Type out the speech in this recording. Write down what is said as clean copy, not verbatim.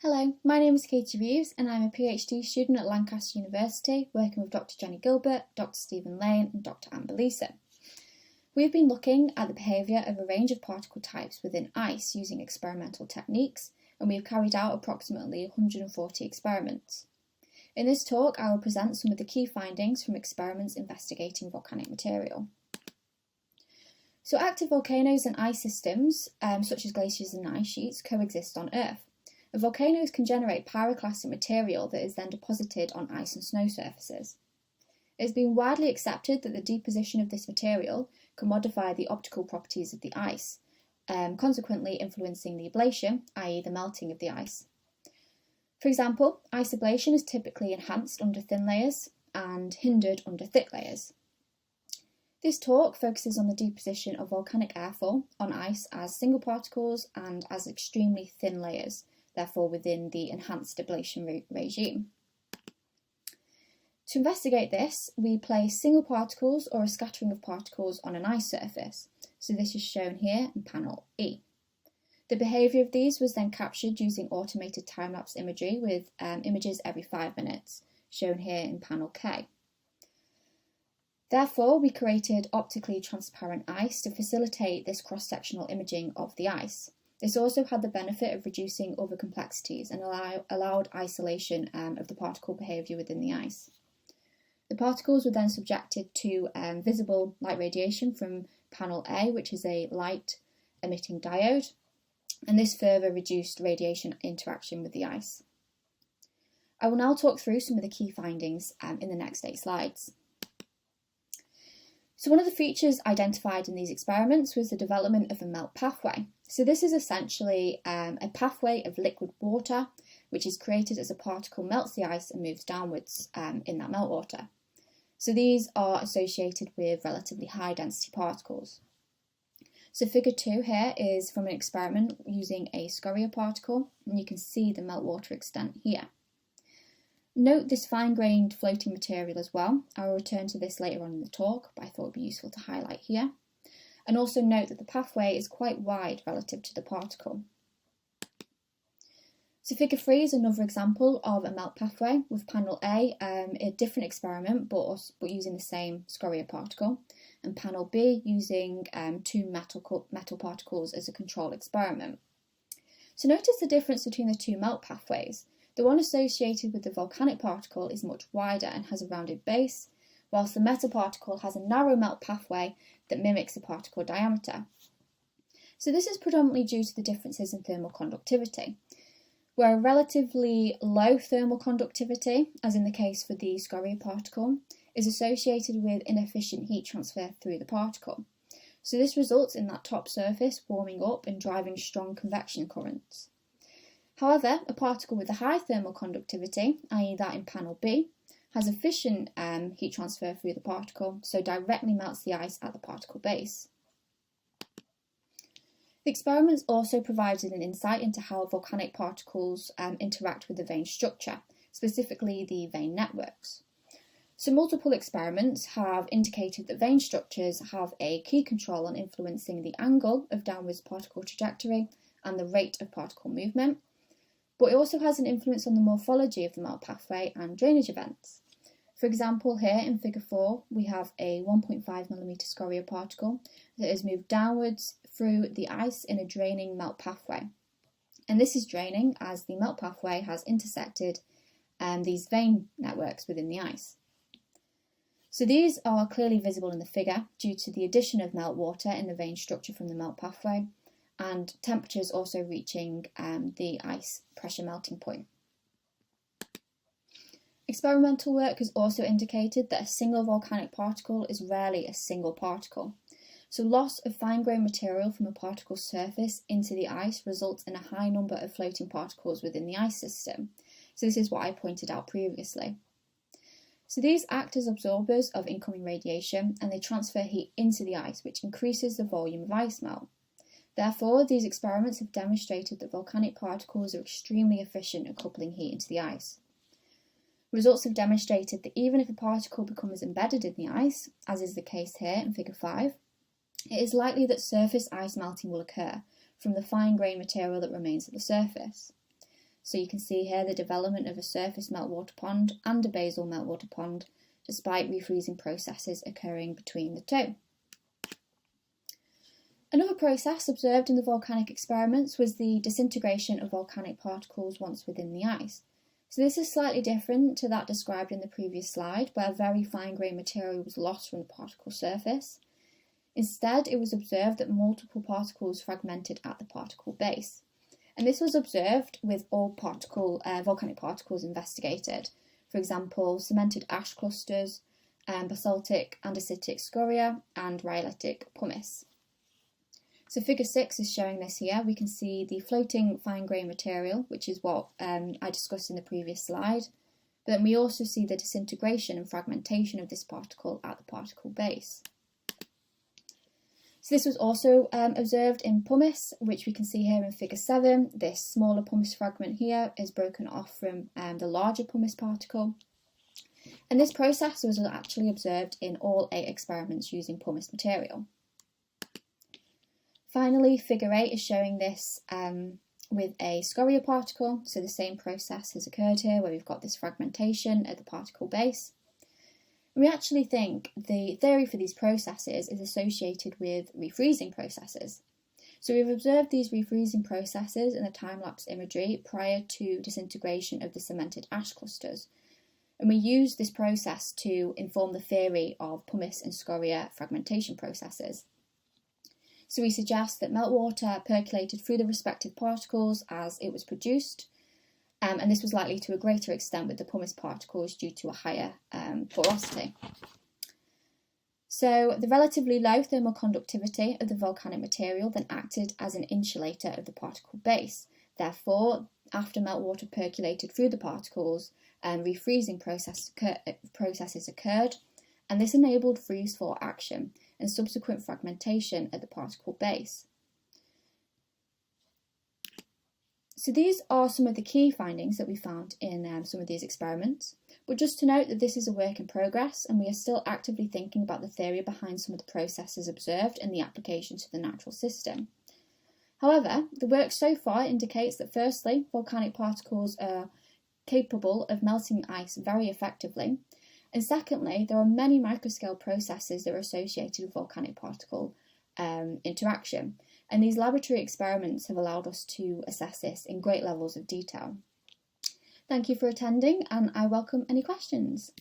Hello, my name is Katie Reeves and I'm a PhD student at Lancaster University working with Dr Jenny Gilbert, Dr Stephen Lane and Dr Amber Leeson. We've been looking at the behaviour of a range of particle types within ice using experimental techniques, and we have carried out approximately 140 experiments. In this talk I will present some of the key findings from experiments investigating volcanic material. So active volcanoes and ice systems, such as glaciers and ice sheets, coexist on Earth. And volcanoes can generate pyroclastic material that is then deposited on ice and snow surfaces. It has been widely accepted that the deposition of this material can modify the optical properties of the ice, consequently influencing the ablation, i.e. the melting of the ice. For example, ice ablation is typically enhanced under thin layers and hindered under thick layers. This talk focuses on the deposition of volcanic airfall on ice as single particles and as extremely thin layers, therefore within the enhanced ablation regime. To investigate this, we place single particles or a scattering of particles on an ice surface. So this is shown here in panel E. The behaviour of these was then captured using automated time-lapse imagery with images every 5 minutes, shown here in panel K. Therefore, we created optically transparent ice to facilitate this cross-sectional imaging of the ice. This also had the benefit of reducing other complexities and allowed isolation of the particle behaviour within the ice. The particles were then subjected to visible light radiation from panel A, which is a light-emitting diode, and this further reduced radiation interaction with the ice. I will now talk through some of the key findings in the next 8 slides. So one of the features identified in these experiments was the development of a melt pathway. So this is essentially a pathway of liquid water, which is created as a particle melts the ice and moves downwards in that meltwater. So these are associated with relatively high density particles. So figure 2 here is from an experiment using a scoria particle, and you can see the meltwater extent here. Note this fine-grained floating material as well. I will return to this later on in the talk, but I thought it would be useful to highlight here. And also note that the pathway is quite wide relative to the particle. So figure 3 is another example of a melt pathway with panel A, a different experiment but using the same scoria particle, and panel B using 2 metal particles as a control experiment. So notice the difference between the 2 melt pathways. The one associated with the volcanic particle is much wider and has a rounded base, whilst the metal particle has a narrow melt pathway that mimics the particle diameter. So this is predominantly due to the differences in thermal conductivity, where a relatively low thermal conductivity, as in the case for the scoria particle, is associated with inefficient heat transfer through the particle. So this results in that top surface warming up and driving strong convection currents. However, a particle with a high thermal conductivity, i.e. that in panel B, has efficient heat transfer through the particle, so directly melts the ice at the particle base. The experiments also provided an insight into how volcanic particles interact with the vein structure, specifically the vein networks. So multiple experiments have indicated that vein structures have a key control on influencing the angle of downwards particle trajectory and the rate of particle movement, but it also has an influence on the morphology of the melt pathway and drainage events. For example, here in figure 4, we have a 1.5mm scoria particle that has moved downwards through the ice in a draining melt pathway. And this is draining as the melt pathway has intersected these vein networks within the ice. So these are clearly visible in the figure due to the addition of meltwater in the vein structure from the melt pathway, and temperatures also reaching the ice pressure melting point. Experimental work has also indicated that a single volcanic particle is rarely a single particle. So loss of fine-grained material from a particle's surface into the ice results in a high number of floating particles within the ice system. So this is what I pointed out previously. So these act as absorbers of incoming radiation and they transfer heat into the ice, which increases the volume of ice melt. Therefore, these experiments have demonstrated that volcanic particles are extremely efficient at coupling heat into the ice. Results have demonstrated that even if a particle becomes embedded in the ice, as is the case here in figure 5, it is likely that surface ice melting will occur from the fine-grained material that remains at the surface. So you can see here the development of a surface meltwater pond and a basal meltwater pond, despite refreezing processes occurring between the two. Another process observed in the volcanic experiments was the disintegration of volcanic particles once within the ice. So this is slightly different to that described in the previous slide, where very fine-grained material was lost from the particle surface. Instead, it was observed that multiple particles fragmented at the particle base. And this was observed with all volcanic particles investigated. For example, cemented ash clusters, basaltic andesitic scoria, and rhyolitic pumice. So figure 6 is showing this here. We can see the floating fine-grained material, which is what I discussed in the previous slide. But then we also see the disintegration and fragmentation of this particle at the particle base. So this was also observed in pumice, which we can see here in figure 7. This smaller pumice fragment here is broken off from the larger pumice particle. And this process was actually observed in all 8 experiments using pumice material. Finally, figure 8 is showing this with a scoria particle, so the same process has occurred here where we've got this fragmentation at the particle base. And we actually think the theory for these processes is associated with refreezing processes. So we've observed these refreezing processes in the time-lapse imagery prior to disintegration of the cemented ash clusters. And we use this process to inform the theory of pumice and scoria fragmentation processes. So we suggest that meltwater percolated through the respective particles as it was produced, and this was likely to a greater extent with the pumice particles due to a higher porosity. So the relatively low thermal conductivity of the volcanic material then acted as an insulator of the particle base. Therefore, after meltwater percolated through the particles, refreezing processes occurred, and this enabled freeze-thaw action and subsequent fragmentation at the particle base. So these are some of the key findings that we found in some of these experiments, but just to note that this is a work in progress and we are still actively thinking about the theory behind some of the processes observed and the application to the natural system. However, the work so far indicates that firstly, volcanic particles are capable of melting ice very effectively, and secondly, there are many microscale processes that are associated with volcanic particle interaction, and these laboratory experiments have allowed us to assess this in great levels of detail. Thank you for attending, and I welcome any questions.